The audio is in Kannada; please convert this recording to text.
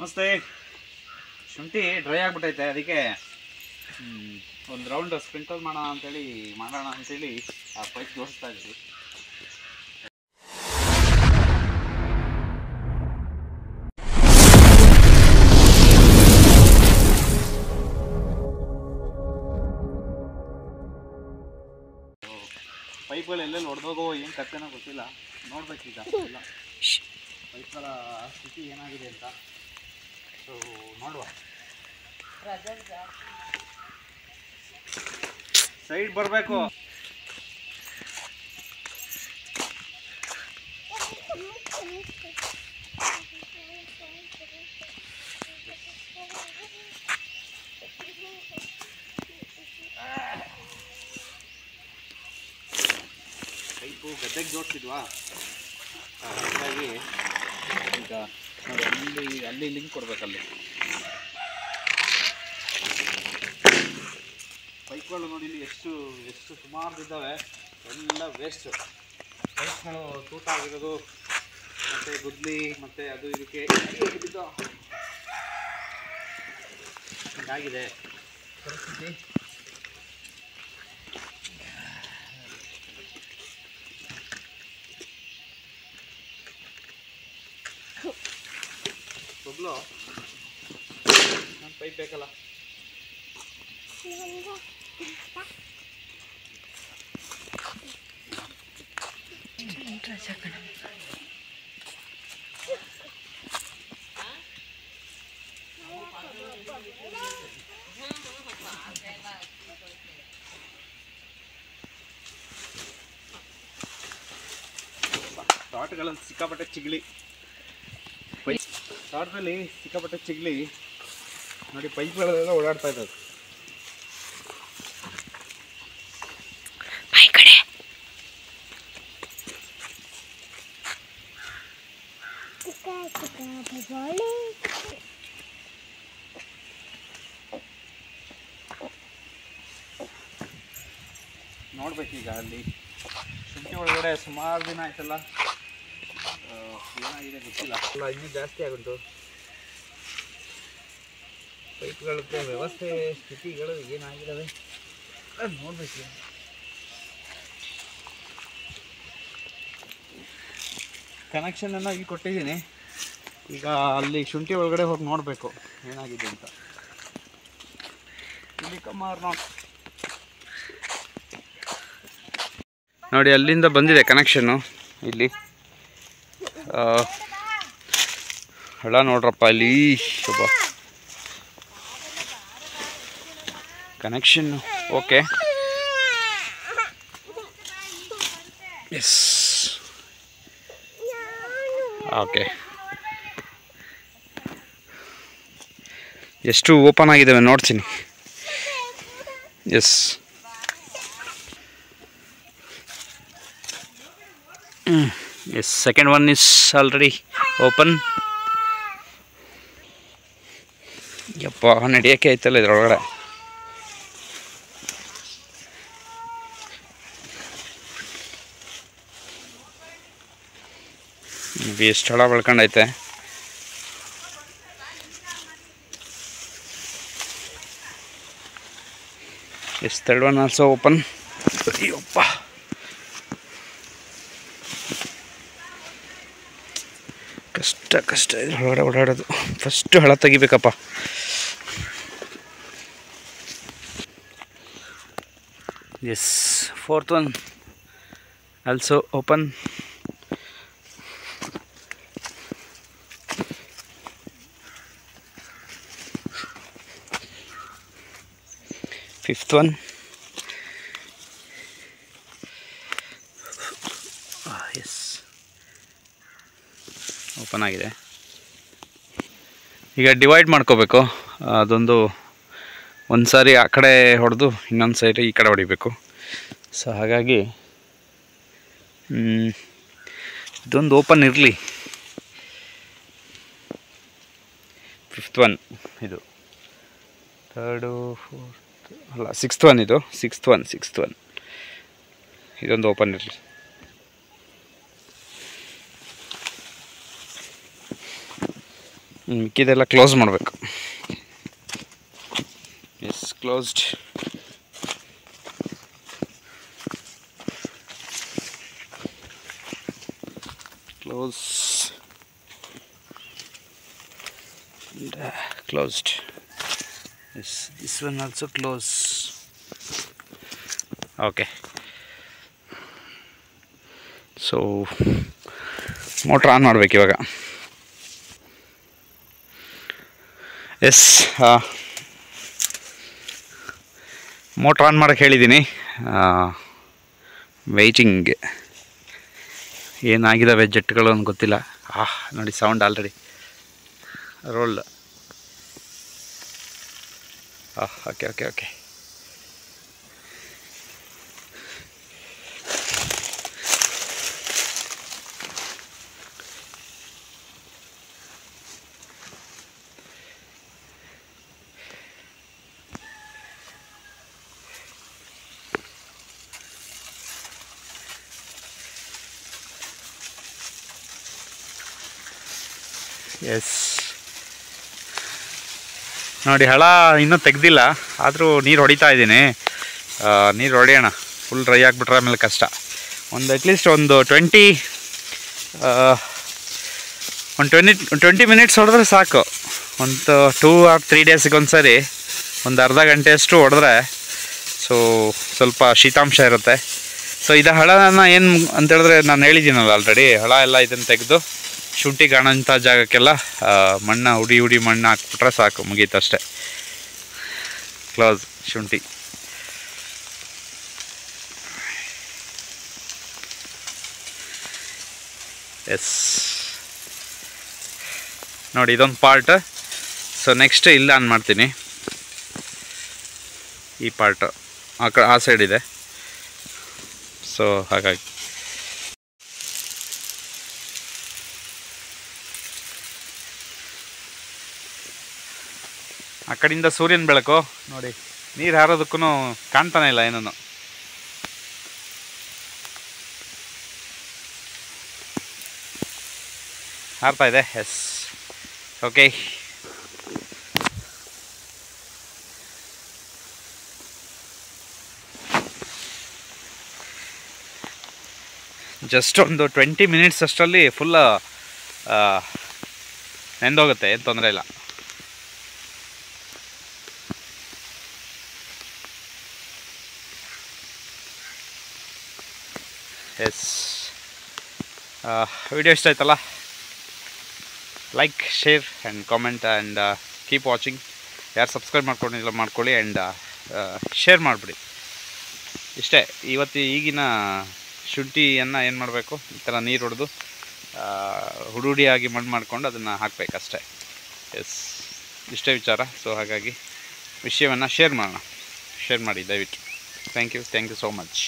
ನಮಸ್ತೆ. ಶುಂಠಿ ಡ್ರೈ ಆಗಿಬಿಟ್ಟೈತೆ, ಅದಕ್ಕೆ ಒಂದು ರೌಂಡ್ ಸ್ಪ್ರಿಂಕಲ್ ಮಾಡೋಣ ಅಂತೇಳಿ ಆ ಪೈಪ್ ಜೋಡಿಸ್ತಾ ಇದ್ದೀವಿ. ಪೈಪ್ಗಳು ಎಲ್ಲೆಲ್ಲಿ ಹೊಡೆದೋಗೋ ಏನು ಕತ್ತೆನೋ ಗೊತ್ತಿಲ್ಲ, ನೋಡ್ಬೇಕೀಗ ಎಲ್ಲ ಪೈಪ್ಗಳ ಸ್ಥಿತಿ ಏನಾಗಿದೆ ಅಂತ. ಸೊ ನೋಡುವ. ಸೈಡ್ ಬರಬೇಕು. ಪೈಪು ಗದ್ದೆಗೆ ಜೋಡಿಸಿದ್ವಾ, ಹಾಗಾಗಿ ಈಗ ಅಲ್ಲಿ ಲಿಂಕ್ ಕೊಡ್ಬೇಕಲ್ಲಿ. ಪೈಪ್ಗಳು ನೋಡಿ ಇಲ್ಲಿ ಎಷ್ಟು ಸುಮಾರು ಇದ್ದಾವೆ, ಎಲ್ಲ ವೇಸ್ಟು. ಪೈಪ್ಗಳು ತೂತ ಆಗಿರೋದು ಮತ್ತು ಗುದ್ಲಿ ಮತ್ತು ಅದು ಇದಕ್ಕೆ ಬಿದ್ದು ಹೀಗಾಗಿದೆ ಪರಿಸ್ಥಿತಿ. ಒಬ್ಳು ನನ್ನ ಪೈಪ್ ಬೇಕಲ್ಲ. ತೋಟಗಳಲ್ಲಿ ಸಿಕ್ಕಾಪಟ್ಟೆ ಚಿಗಳಿ, ತೋಟದಲ್ಲಿ ಸಿಕ್ಕಾಪಟ್ಟೆ ಚಿಗಳಿ ನೋಡಿ. ಪೈಪ್ಗಳೆಲ್ಲ ಓಡಾಡ್ತಾ ಇದ್ದವು. ನೋಡ್ಬೇಕೀಗ ಅಲ್ಲಿ ಶುಂಠಿ ಒಳಗಡೆ ಸುಮಾರು ದಿನ ಆಯ್ತಲ್ಲ, ಏನಾಗಿದೆ ಗೊತ್ತಿಲ್ಲ. ಅಲ್ಲ, ಇನ್ನೂ ಜಾಸ್ತಿ ಆಗುಂಟು. ಪೈಪ್ಗಳದ್ದು ವ್ಯವಸ್ಥೆ ಸ್ಥಿತಿಗಳು ಏನಾಗಿದ್ದಾವೆ ನೋಡ್ಬೇಕು. ಕನೆಕ್ಷನನ್ನು ಇಲ್ಲಿ ಕೊಟ್ಟಿದ್ದೀನಿ. ಈಗ ಅಲ್ಲಿ ಶುಂಠಿ ಒಳಗಡೆ ಹೋಗಿ ನೋಡಬೇಕು ಏನಾಗಿದೆ ಅಂತ. ಇಲ್ಲಿ ನೋಡಿ, ಅಲ್ಲಿಂದ ಬಂದಿದೆ ಕನೆಕ್ಷನ್ನು. ಇಲ್ಲಿ ಹಳ ನೋಡ್ರಪ್ಪ, ಅಲ್ಲಿ ಶುಭ ಕನೆಕ್ಷನ್ನು. Okay, yes, okay. ಎಷ್ಟು ಓಪನ್ ಆಗಿದ್ದಾವೆ ನೋಡ್ತೀನಿ. Yes, yes, second one is already open. ಯಪ್ಪ, ನಡೆಯೋಕ್ಕೆ ಆಯ್ತಲ್ಲ ಇದ್ರೊಳಗಡೆ. ಎಷ್ಟು ಹಳ ಬೆಳ್ಕೊಂಡೈತೆ. Yes, third one also open. ಅಯ್ಯಪ್ಪ, ಕಷ್ಟ ಇದ್ರೊಳಗಡೆ ಓಡಾಡೋದು. ಫಸ್ಟು ಹಳ ತೆಗಿಬೇಕಪ್ಪ. Yes, fourth one also open. Fifth one. Yes, open ಆಗಿದೆ. ಈಗ ಡಿವೈಡ್ ಮಾಡ್ಕೋಬೇಕು. ಅದೊಂದು ಒಂದು ಸಾರಿ ಆ ಕಡೆ ಹೊಡೆದು ಇನ್ನೊಂದು ಸೈಡ್ ಈ ಕಡೆ ಹೊಡಿಬೇಕು. ಸೊ ಹಾಗಾಗಿ ಇದೊಂದು ಓಪನ್ ಇರಲಿ. ಫಿಫ್ತ್ ಒನ್ ಇದು, ಥರ್ಡು, ಫೋರ್ತ್ ಅಲ್ಲ, ಸಿಕ್ಸ್ತ್ ಒನ್ ಇದು. ಸಿಕ್ಸ್ತ್ ಒನ್ ಇದೊಂದು ಓಪನ್ ಇರಲಿ. ಮಿಕ್ಕಿದೆಲ್ಲ ಕ್ಲೋಸ್ ಮಾಡಬೇಕು. Yes, closed. Close and closed. Yes, this one also close. Okay, so motor on ಮಾಡಬೇಕು ಇವಾಗ. ಎಸ್, ಮೋಟ್ರ್ ಆನ್ ಮಾಡೋಕ್ಕೆ ಹೇಳಿದ್ದೀನಿ. ವೆಯ್ಟಿಂಗ್. ಏನಾಗಿದ್ದಾವೆ ಜೆಟ್ಗಳು ಅಂತ ಗೊತ್ತಿಲ್ಲ. ನೋಡಿ sound already rolled. Okay okay okay. Yes, ನೋಡಿ ಹಳ ಇನ್ನೂ ತೆಗ್ದಿಲ್ಲ, ಆದರೂ ನೀರು ಹೊಡಿತಾ ಇದ್ದೀನಿ. ನೀರು ಹೊಡೆಯೋಣ. ಫುಲ್ ಡ್ರೈ ಆಗಿಬಿಟ್ರೆ ಆಮೇಲೆ ಕಷ್ಟ. ಅಟ್ಲೀಸ್ಟ್ ಒಂದು 20 ಮಿನಿಟ್ಸ್ ಹೊಡೆದ್ರೆ ಸಾಕು. ಒಂದು 2 or 3 ಡೇಸಿಗೆ ಒಂದು ಸರಿ ಒಂದು ಅರ್ಧ ಗಂಟೆಯಷ್ಟು ಹೊಡೆದ್ರೆ ಸ್ವಲ್ಪ ಶೀತಾಂಶ ಇರುತ್ತೆ. ಸೊ ಇದು ಹಳನ ಏನು ಅಂತೇಳಿದ್ರೆ, ನಾನು ಹೇಳಿದ್ದೀನಲ್ಲ ಆಲ್ರೆಡಿ, ಹಳ ಎಲ್ಲ ಇದನ್ನು ತೆಗೆದು ಶುಂಠಿ ಕಾಣೋಂಥ ಜಾಗಕ್ಕೆಲ್ಲ ಮಣ್ಣು ಹುಡಿ ಮಣ್ಣು ಹಾಕ್ಬಿಟ್ರೆ ಸಾಕು, ಮುಗೀತಷ್ಟೆ. ಕ್ಲೋಸ್. ಶುಂಠಿ. ಎಸ್, ನೋಡಿ ಇದೊಂದು ಪಾರ್ಟ್. ಸೊ ನೆಕ್ಸ್ಟ್ ಇಲ್ಲಿ ಆನ್ ಮಾಡ್ತೀನಿ. ಈ ಪಾರ್ಟ್ ಆ ಸೈಡ್ ಇದೆ. ಸೊ ಹಾಗಾಗಿ ಆ ಕಡೆಯಿಂದ ಸೂರ್ಯನ ಬೆಳಕು ನೋಡಿ, ನೀರು ಹಾರೋದಕ್ಕೂ ಕಾಣ್ತಾನೆ ಇಲ್ಲ ಏನೂ. ಹಾರ್ತಾ ಇದೆ. S, okay. ಜಸ್ಟ್ ಒಂದು 20 ಮಿನಿಟ್ಸ್ ಅಷ್ಟರಲ್ಲಿ ಫುಲ್ ನೆಂದೋಗುತ್ತೆ, ಏನು ತೊಂದರೆ ಇಲ್ಲ. ಎಸ್, ವಿಡಿಯೋ ಇಷ್ಟ ಆಯ್ತಲ್ಲ, like, share and comment and keep watching. ಯಾರು ಸಬ್ಸ್ಕ್ರೈಬ್ ಮಾಡ್ಕೊಂಡಿಲ್ಲ ಮಾಡ್ಕೊಳ್ಳಿ ಆ್ಯಂಡ್ ಶೇರ್ ಮಾಡಿಬಿಡಿ. ಇಷ್ಟೇ ಈಗಿನ ಶುಂಠಿಯನ್ನು ಏನು ಮಾಡಬೇಕು, ಈ ಥರ ನೀರು ಹೊಡೆದು ಹುಡುಡಿಯಾಗಿ ಮಣ್ಣು ಮಾಡ್ಕೊಂಡು ಅದನ್ನು ಹಾಕಬೇಕಷ್ಟೇ. ಎಸ್, ಇಷ್ಟೇ ವಿಚಾರ. ಸೊ ಹಾಗಾಗಿ ವಿಷಯವನ್ನು ಶೇರ್ ಮಾಡಿ ದಯವಿಟ್ಟು. Thank you so much.